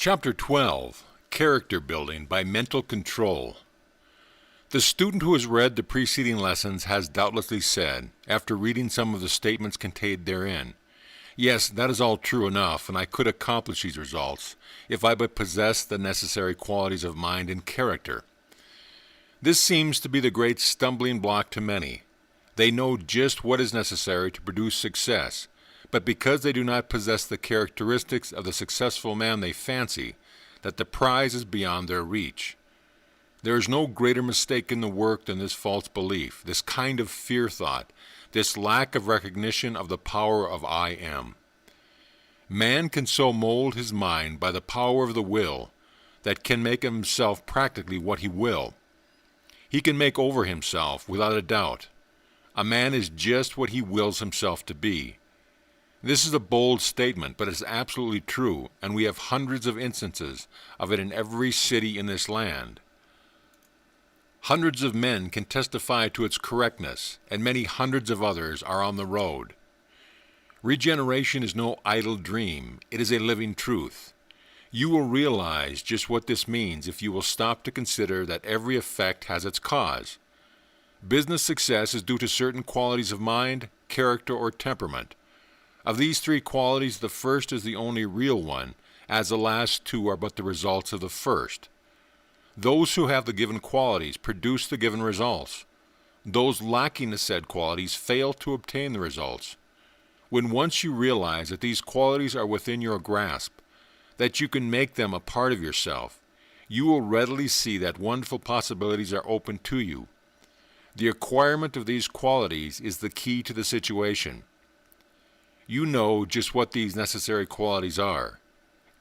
Chapter 12, Character Building by Mental Control. The student who has read the preceding lessons has doubtlessly said, after reading some of the statements contained therein, "Yes, that is all true enough, and I could accomplish these results if I but possessed the necessary qualities of mind and character." This seems to be the great stumbling block to many. They know just what is necessary to produce success, but because they do not possess the characteristics of the successful man, they fancy that the prize is beyond their reach. There is no greater mistake in the work than this false belief, this kind of fear thought, this lack of recognition of the power of I am. Man can so mold his mind by the power of the will that can make himself practically what he will. He can make over himself without a doubt. A man is just what he wills himself to be. This is a bold statement, but it's absolutely true, and we have hundreds of instances of it in every city in this land. Hundreds of men can testify to its correctness, and many hundreds of others are on the road. Regeneration is no idle dream, it is a living truth. You will realize just what this means if you will stop to consider that every effect has its cause. Business success is due to certain qualities of mind, character, or temperament. Of these three qualities, the first is the only real one, as the last two are but the results of the first. Those who have the given qualities produce the given results. Those lacking the said qualities fail to obtain the results. When once you realize that these qualities are within your grasp, that you can make them a part of yourself, you will readily see that wonderful possibilities are open to you. The acquirement of these qualities is the key to the situation. You know just what these necessary qualities are: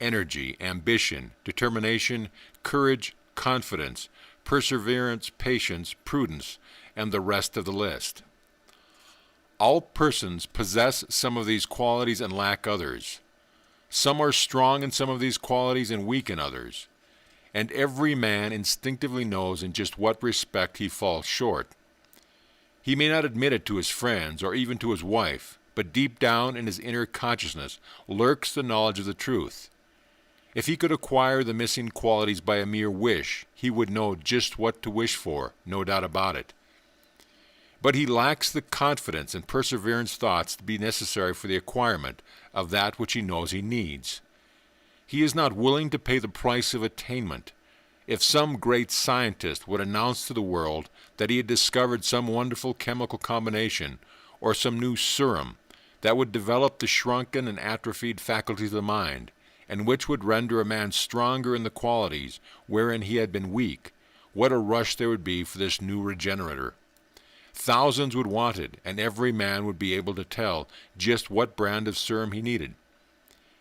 energy, ambition, determination, courage, confidence, perseverance, patience, prudence, and the rest of the list. All persons possess some of these qualities and lack others. Some are strong in some of these qualities and weak in others. And every man instinctively knows in just what respect he falls short. He may not admit it to his friends or even to his wife, but deep down in his inner consciousness lurks the knowledge of the truth. If he could acquire the missing qualities by a mere wish, he would know just what to wish for, no doubt about it. But he lacks the confidence and perseverance thoughts to be necessary for the acquirement of that which he knows he needs. He is not willing to pay the price of attainment. If some great scientist would announce to the world that he had discovered some wonderful chemical combination or some new serum that would develop the shrunken and atrophied faculties of the mind, and which would render a man stronger in the qualities wherein he had been weak, what a rush there would be for this new regenerator. Thousands would want it, and every man would be able to tell just what brand of serum he needed.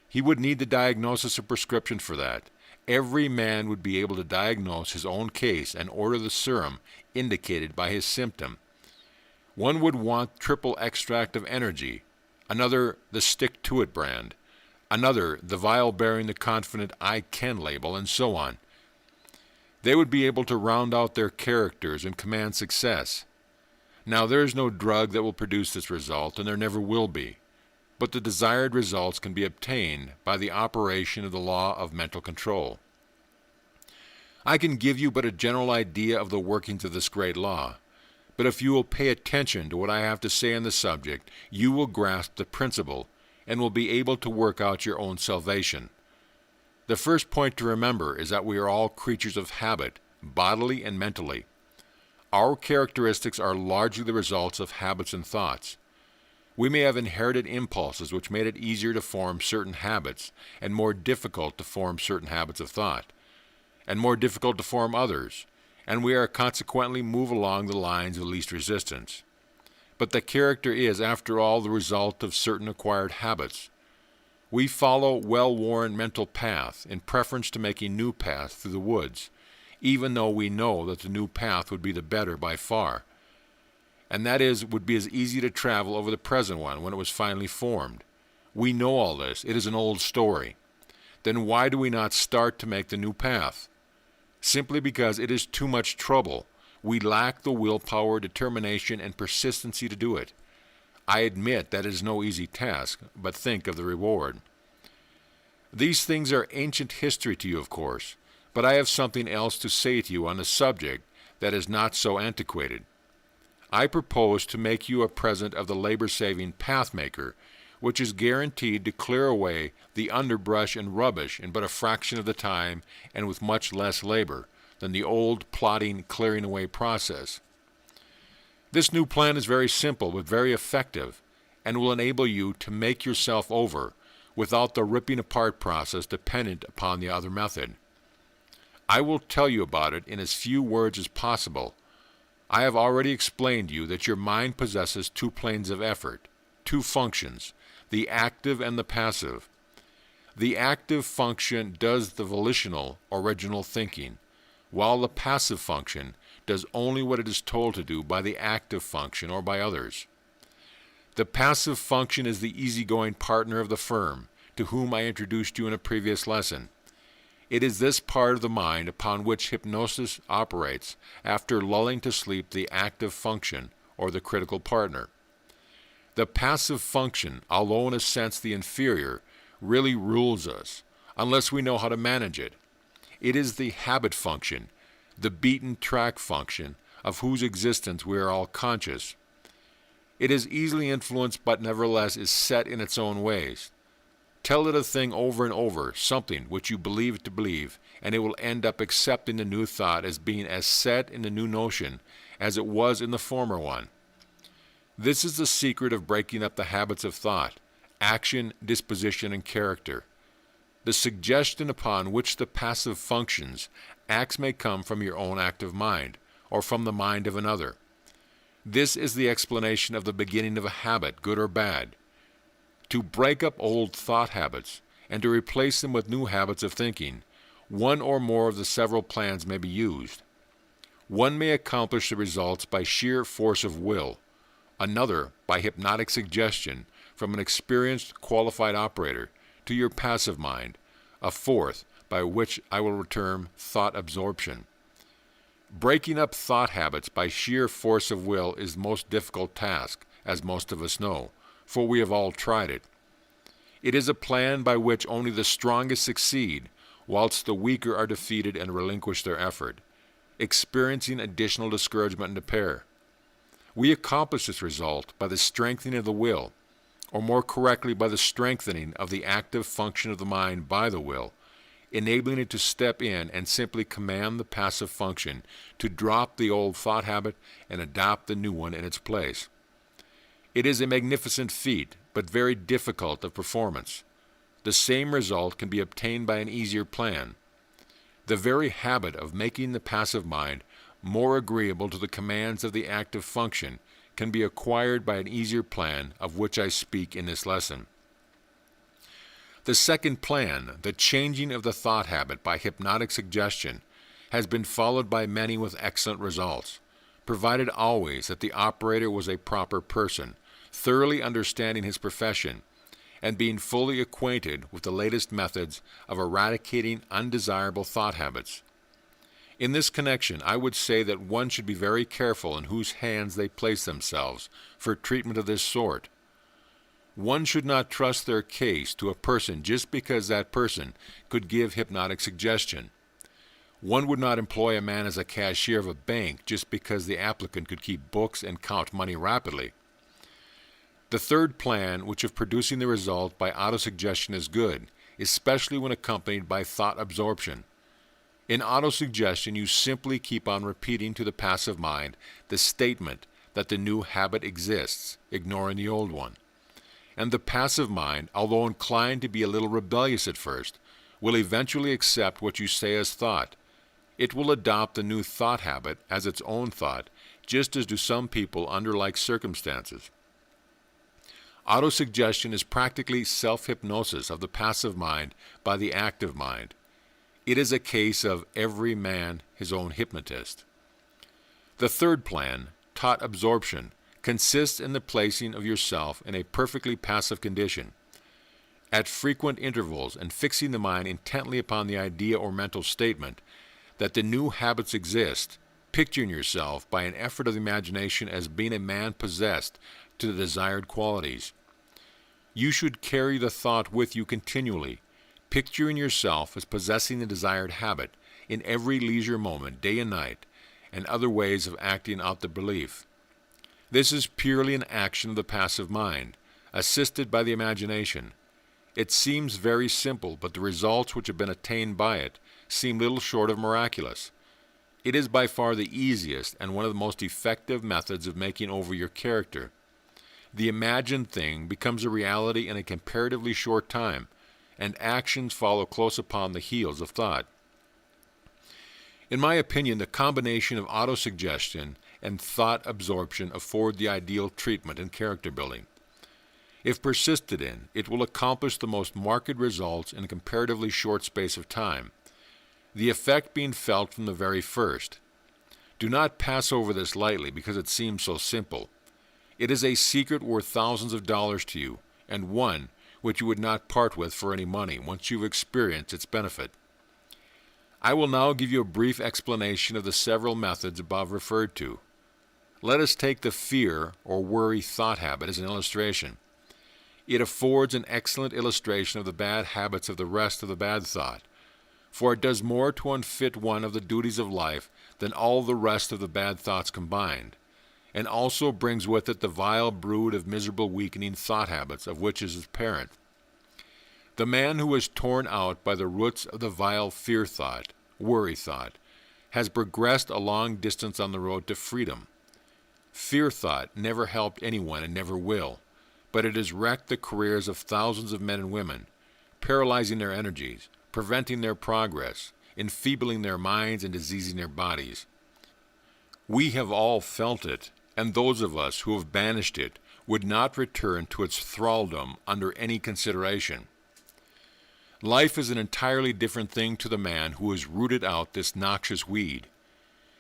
He would need the diagnosis or prescription for that. Every man would be able to diagnose his own case and order the serum indicated by his symptom. One would want triple extract of energy, another the stick-to-it brand, another the vial bearing the confident "I can" label, and so on. They would be able to round out their characters and command success. Now there is no drug that will produce this result, and there never will be, but the desired results can be obtained by the operation of the law of mental control. I can give you but a general idea of the workings of this great law. But if you will pay attention to what I have to say on the subject, you will grasp the principle and will be able to work out your own salvation. The first point to remember is that we are all creatures of habit, bodily and mentally. Our characteristics are largely the results of habits and thoughts. We may have inherited impulses which made it easier to form certain habits and more difficult to form certain habits of thought, and more difficult to form others, and we are consequently move along the lines of least resistance. But the character is, after all, the result of certain acquired habits. We follow well-worn mental path in preference to making new paths through the woods, even though we know that the new path would be the better by far, and that is, would be as easy to travel over the present one when it was finally formed. We know all this. It is an old story. Then why do we not start to make the new path? Simply because it is too much trouble. We lack the willpower, determination, and persistency to do it. I admit that it is no easy task, but think of the reward. These things are ancient history to you, of course, but I have something else to say to you on the subject that is not so antiquated. I propose to make you a present of the labor-saving Pathmaker, which is guaranteed to clear away the underbrush and rubbish in but a fraction of the time and with much less labor than the old plodding clearing away process. This new plan is very simple but very effective and will enable you to make yourself over without the ripping apart process dependent upon the other method. I will tell you about it in as few words as possible. I have already explained to you that your mind possesses two planes of effort, two functions, the active and the passive. The active function does the volitional, original thinking, while the passive function does only what it is told to do by the active function or by others. The passive function is the easygoing partner of the firm, to whom I introduced you in a previous lesson. It is this part of the mind upon which hypnosis operates after lulling to sleep the active function or the critical partner. The passive function, although in a sense the inferior, really rules us, unless we know how to manage it. It is the habit function, the beaten track function, of whose existence we are all conscious. It is easily influenced, but nevertheless is set in its own ways. Tell it a thing over and over, something which you believe to believe, and it will end up accepting the new thought as being as set in the new notion as it was in the former one. This is the secret of breaking up the habits of thought, action, disposition, and character. The suggestion upon which the passive functions acts may come from your own active mind, or from the mind of another. This is the explanation of the beginning of a habit, good or bad. To break up old thought habits and to replace them with new habits of thinking, one or more of the several plans may be used. One may accomplish the results by sheer force of will, another by hypnotic suggestion from an experienced, qualified operator to your passive mind, a fourth by which I will term thought absorption. Breaking up thought habits by sheer force of will is the most difficult task, as most of us know, for we have all tried it. It is a plan by which only the strongest succeed, whilst the weaker are defeated and relinquish their effort, experiencing additional discouragement and despair. We accomplish this result by the strengthening of the will, or more correctly by the strengthening of the active function of the mind by the will, enabling it to step in and simply command the passive function to drop the old thought habit and adopt the new one in its place. It is a magnificent feat, but very difficult of performance. The same result can be obtained by an easier plan. The very habit of making the passive mind more agreeable to the commands of the active function can be acquired by an easier plan of which I speak in this lesson. The second plan, the changing of the thought habit by hypnotic suggestion, has been followed by many with excellent results, provided always that the operator was a proper person, thoroughly understanding his profession, and being fully acquainted with the latest methods of eradicating undesirable thought habits. In this connection, I would say that one should be very careful in whose hands they place themselves for treatment of this sort. One should not trust their case to a person just because that person could give hypnotic suggestion. One would not employ a man as a cashier of a bank just because the applicant could keep books and count money rapidly. The third plan, which of producing the result by autosuggestion is good, especially when accompanied by thought absorption. In autosuggestion, you simply keep on repeating to the passive mind the statement that the new habit exists, ignoring the old one. And the passive mind, although inclined to be a little rebellious at first, will eventually accept what you say as thought. It will adopt the new thought habit as its own thought, just as do some people under like circumstances. Autosuggestion is practically self-hypnosis of the passive mind by the active mind. It is a case of every man his own hypnotist. The third plan, thought absorption, consists in the placing of yourself in a perfectly passive condition, at frequent intervals, and fixing the mind intently upon the idea or mental statement that the new habits exist, picturing yourself by an effort of the imagination as being a man possessed to the desired qualities. You should carry the thought with you continually, picturing yourself as possessing the desired habit in every leisure moment, day and night, and other ways of acting out the belief. This is purely an action of the passive mind, assisted by the imagination. It seems very simple, but the results which have been attained by it seem little short of miraculous. It is by far the easiest and one of the most effective methods of making over your character. The imagined thing becomes a reality in a comparatively short time, and actions follow close upon the heels of thought. In my opinion, the combination of autosuggestion and thought absorption afford the ideal treatment in character building. If persisted in, it will accomplish the most marked results in a comparatively short space of time, the effect being felt from the very first. Do not pass over this lightly because it seems so simple. It is a secret worth thousands of dollars to you, and one which you would not part with for any money once you've experienced its benefit. I will now give you a brief explanation of the several methods above referred to. Let us take the fear or worry thought habit as an illustration. It affords an excellent illustration of the bad habits of the rest of the bad thought, for it does more to unfit one of the duties of life than all the rest of the bad thoughts combined, and also brings with it the vile brood of miserable weakening thought habits of which it is parent. The man who is torn out by the roots of the vile fear thought, worry thought, has progressed a long distance on the road to freedom. Fear thought never helped anyone and never will, but it has wrecked the careers of thousands of men and women, paralyzing their energies, preventing their progress, enfeebling their minds and diseasing their bodies. We have all felt it, and those of us who have banished it would not return to its thraldom under any consideration. Life is an entirely different thing to the man who has rooted out this noxious weed.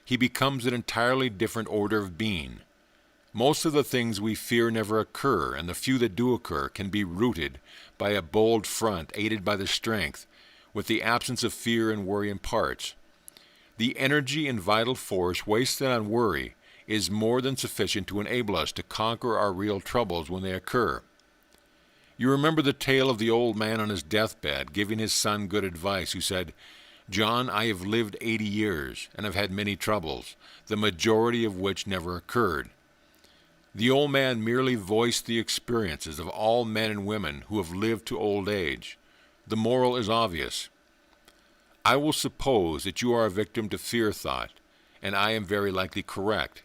He becomes an entirely different order of being. Most of the things we fear never occur, and the few that do occur can be rooted by a bold front aided by the strength, with the absence of fear and worry in parts. The energy and vital force wasted on worry is more than sufficient to enable us to conquer our real troubles when they occur. You remember the tale of the old man on his deathbed giving his son good advice, who said, "John, I have lived 80 years and have had many troubles, the majority of which never occurred." The old man merely voiced the experiences of all men and women who have lived to old age. The moral is obvious. I will suppose that you are a victim to fear thought, and I am very likely correct,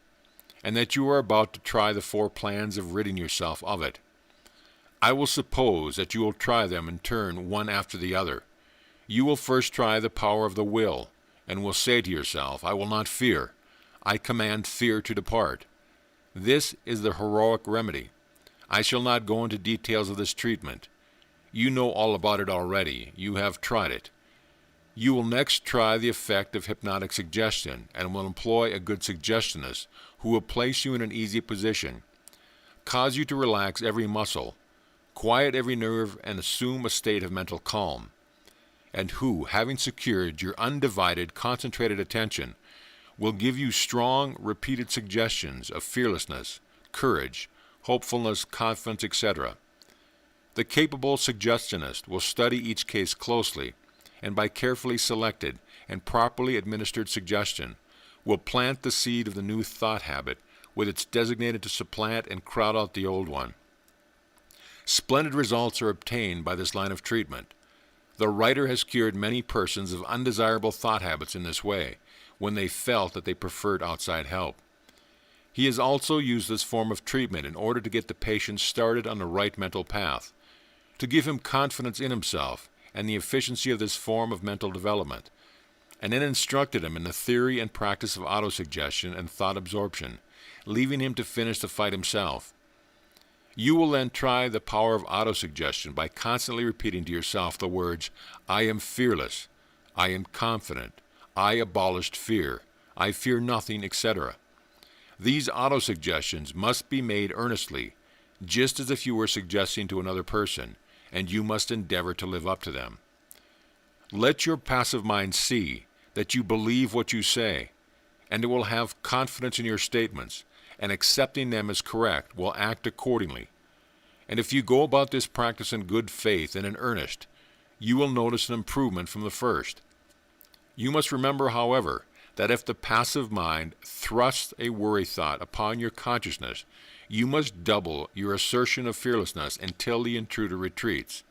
and that you are about to try the 4 plans of ridding yourself of it. I will suppose that you will try them in turn one after the other. You will first try the power of the will, and will say to yourself, "I will not fear. I command fear to depart." This is the heroic remedy. I shall not go into details of this treatment. You know all about it already. You have tried it. You will next try the effect of hypnotic suggestion, and will employ a good suggestionist who will place you in an easy position, cause you to relax every muscle, quiet every nerve, and assume a state of mental calm, and who, having secured your undivided, concentrated attention, will give you strong, repeated suggestions of fearlessness, courage, hopefulness, confidence, etc. The capable suggestionist will study each case closely, and by carefully selected and properly administered suggestion, will plant the seed of the new thought habit with its designated to supplant and crowd out the old one. Splendid results are obtained by this line of treatment. The writer has cured many persons of undesirable thought habits in this way, when they felt that they preferred outside help. He has also used this form of treatment in order to get the patient started on the right mental path, to give him confidence in himself and the efficiency of this form of mental development, and then instructed him in the theory and practice of autosuggestion and thought absorption, leaving him to finish the fight himself. You will then try the power of autosuggestion by constantly repeating to yourself the words, "I am fearless," "I am confident," "I abolished fear," "I fear nothing," etc. These autosuggestions must be made earnestly, just as if you were suggesting to another person, and you must endeavor to live up to them. Let your passive mind see that you believe what you say, and it will have confidence in your statements, and accepting them as correct will act accordingly. And if you go about this practice in good faith and in earnest, you will notice an improvement from the first. You must remember, however, that if the passive mind thrusts a worry thought upon your consciousness, you must double your assertion of fearlessness until the intruder retreats.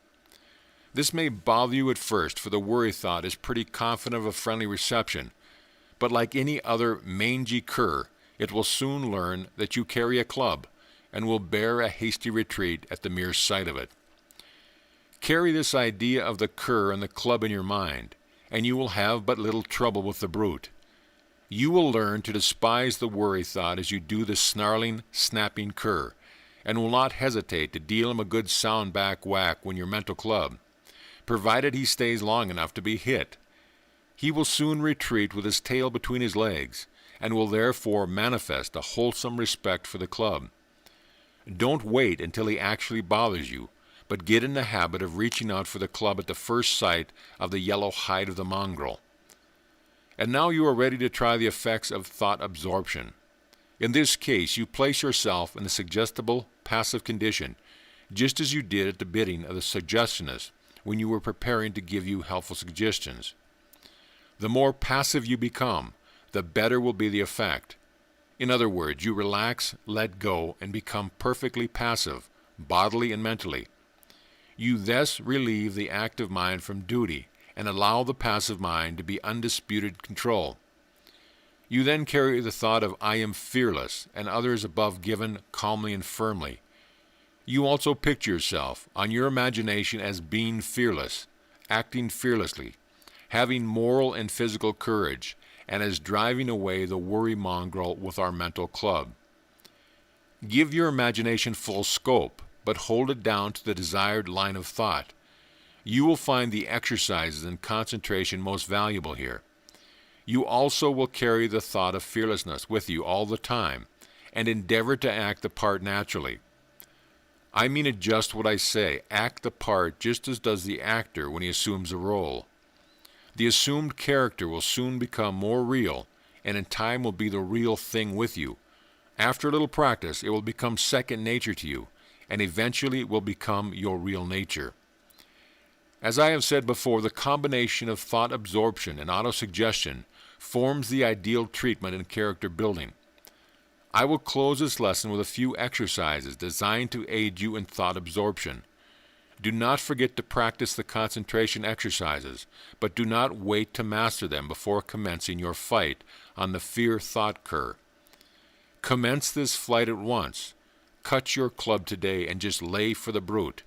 This may bother you at first, for the worry thought is pretty confident of a friendly reception, but like any other mangy cur, it will soon learn that you carry a club, and will bear a hasty retreat at the mere sight of it. Carry this idea of the cur and the club in your mind, and you will have but little trouble with the brute. You will learn to despise the worry thought as you do the snarling, snapping cur, and will not hesitate to deal him a good sound back whack when your mental club, provided he stays long enough to be hit. He will soon retreat with his tail between his legs, and will therefore manifest a wholesome respect for the club. Don't wait until he actually bothers you, but get in the habit of reaching out for the club at the first sight of the yellow hide of the mongrel. And now you are ready to try the effects of thought absorption. In this case, you place yourself in a suggestible, passive condition, just as you did at the bidding of the suggestionist when you were preparing to give you helpful suggestions. The more passive you become, the better will be the effect. In other words, you relax, let go, and become perfectly passive, bodily and mentally. You thus relieve the active mind from duty and allow the passive mind to be undisputed control. You then carry the thought of I am fearless and others above given calmly and firmly. You also picture yourself on your imagination as being fearless, acting fearlessly, having moral and physical courage, and as driving away the worry mongrel with our mental club. Give your imagination full scope, but hold it down to the desired line of thought. You will find the exercises and concentration most valuable here. You also will carry the thought of fearlessness with you all the time, and endeavor to act the part naturally. I mean it just what I say. Act the part just as does the actor when he assumes a role. The assumed character will soon become more real, and in time will be the real thing with you. After a little practice, it will become second nature to you, and eventually it will become your real nature. As I have said before, the combination of thought absorption and autosuggestion forms the ideal treatment in character building. I will close this lesson with a few exercises designed to aid you in thought absorption. Do not forget to practice the concentration exercises, but do not wait to master them before commencing your fight on the fear thought cur. Commence this flight at once. Cut your club today and just lay for the brute.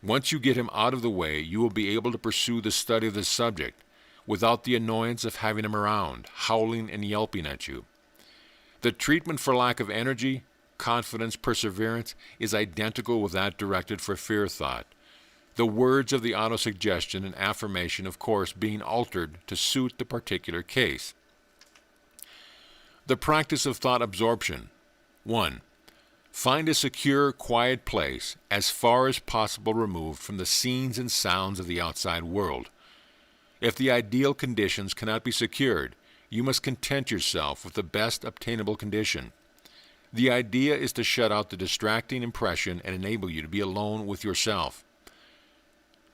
Once you get him out of the way, you will be able to pursue the study of this subject without the annoyance of having him around, howling and yelping at you. The treatment for lack of energy, confidence, perseverance is identical with that directed for fear thought. The words of the autosuggestion and affirmation, of course, being altered to suit the particular case. The practice of thought absorption. 1. Find a secure, quiet place as far as possible removed from the scenes and sounds of the outside world. If the ideal conditions cannot be secured, you must content yourself with the best obtainable condition. The idea is to shut out the distracting impression and enable you to be alone with yourself.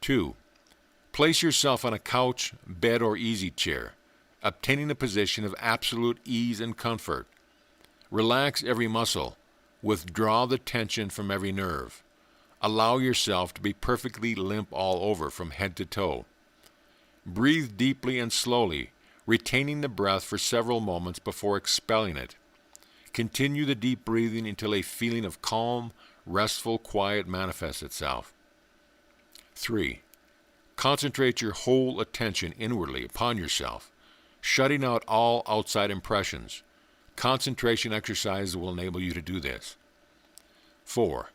2. Place yourself on a couch, bed, or easy chair, obtaining a position of absolute ease and comfort. Relax every muscle. Withdraw the tension from every nerve. Allow yourself to be perfectly limp all over from head to toe. Breathe deeply and slowly, retaining the breath for several moments before expelling it. Continue the deep breathing until a feeling of calm, restful quiet manifests itself. 3. Concentrate your whole attention inwardly upon yourself, shutting out all outside impressions. Concentration exercises will enable you to do this. 4.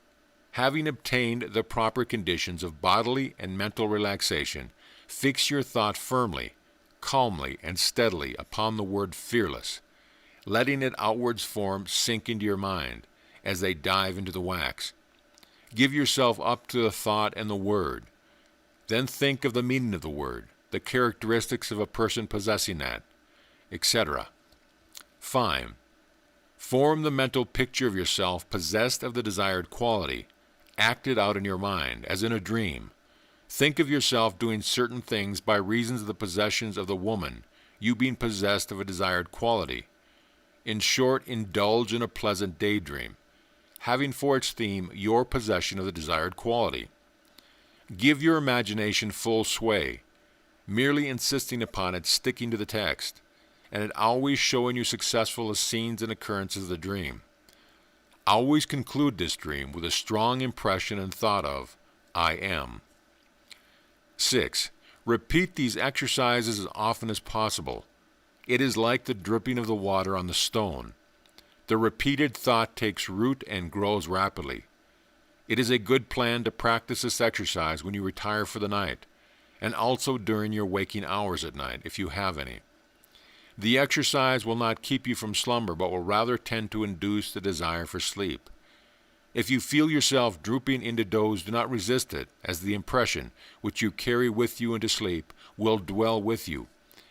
Having obtained the proper conditions of bodily and mental relaxation, fix your thought firmly, calmly, and steadily upon the word fearless, letting its outwards form sink into your mind as they dive into the wax. Give yourself up to the thought and the word. Then think of the meaning of the word, the characteristics of a person possessing that, etc. 5. Form the mental picture of yourself possessed of the desired quality, acted out in your mind, as in a dream. Think of yourself doing certain things by reasons of the possessions of the woman, you being possessed of a desired quality. In short, indulge in a pleasant daydream, having for its theme your possession of the desired quality. Give your imagination full sway, merely insisting upon it sticking to the text, and it always showing you successful as scenes and occurrences of the dream. Always conclude this dream with a strong impression and thought of, I am. 6. Repeat these exercises as often as possible. It is like the dripping of the water on the stone. The repeated thought takes root and grows rapidly. It is a good plan to practice this exercise when you retire for the night, and also during your waking hours at night, if you have any. The exercise will not keep you from slumber, but will rather tend to induce the desire for sleep. If you feel yourself drooping into doze, do not resist it, as the impression, which you carry with you into sleep, will dwell with you,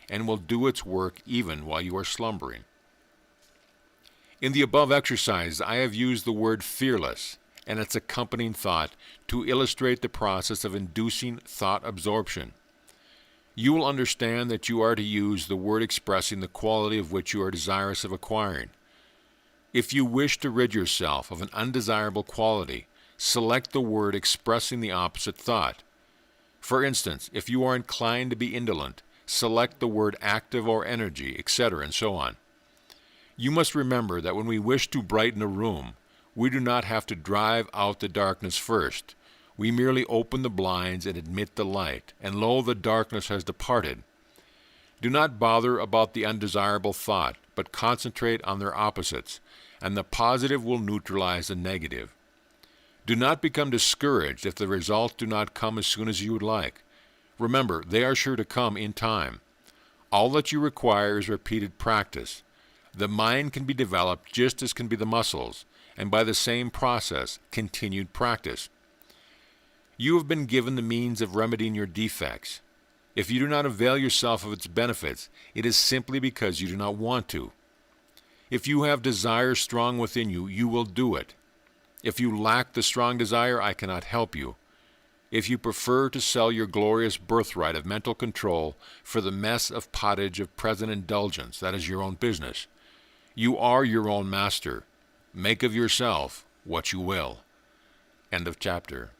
and will do its work even while you are slumbering. In the above exercise, I have used the word fearless and its accompanying thought to illustrate the process of inducing thought absorption. You will understand that you are to use the word expressing the quality of which you are desirous of acquiring. If you wish to rid yourself of an undesirable quality, select the word expressing the opposite thought. For instance, if you are inclined to be indolent, select the word active or energy, etc., and so on. You must remember that when we wish to brighten a room, we do not have to drive out the darkness first. We merely open the blinds and admit the light, and lo, the darkness has departed. Do not bother about the undesirable thought, but concentrate on their opposites, and the positive will neutralize the negative. Do not become discouraged if the results do not come as soon as you would like. Remember, they are sure to come in time. All that you require is repeated practice. The mind can be developed just as can be the muscles, and by the same process, continued practice. You have been given the means of remedying your defects. If you do not avail yourself of its benefits, it is simply because you do not want to. If you have desire strong within you, you will do it. If you lack the strong desire, I cannot help you. If you prefer to sell your glorious birthright of mental control for the mess of pottage of present indulgence, that is your own business. You are your own master. Make of yourself what you will. End of chapter.